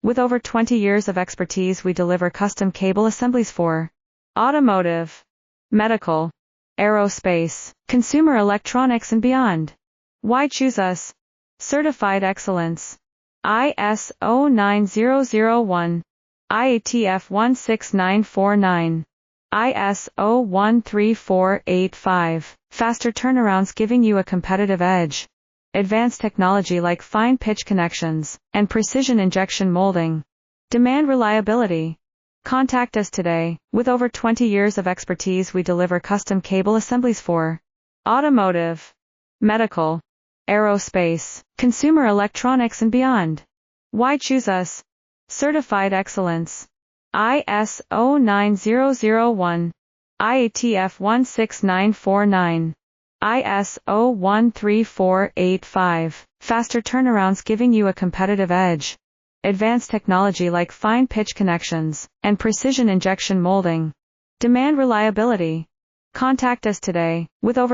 With over 20 years of expertise, we deliver custom cable assemblies for automotive, medical, aerospace, consumer electronics and beyond. Why choose us? Certified excellence. ISO 9001, IATF 16949, ISO 13485. Faster turnarounds giving you a competitive edge. Advanced technology like fine pitch connections and precision injection molding. Demand reliability. Contact us today. With over 20 years of expertise, we deliver custom cable assemblies for automotive, medical, aerospace, consumer electronics and beyond. Why choose us? Certified excellence. ISO 9001, IATF 16949, ISO 13485. Faster turnarounds giving you a competitive edge. Advanced technology like fine pitch connections and precision injection molding. Demand reliability. Contact us today. With over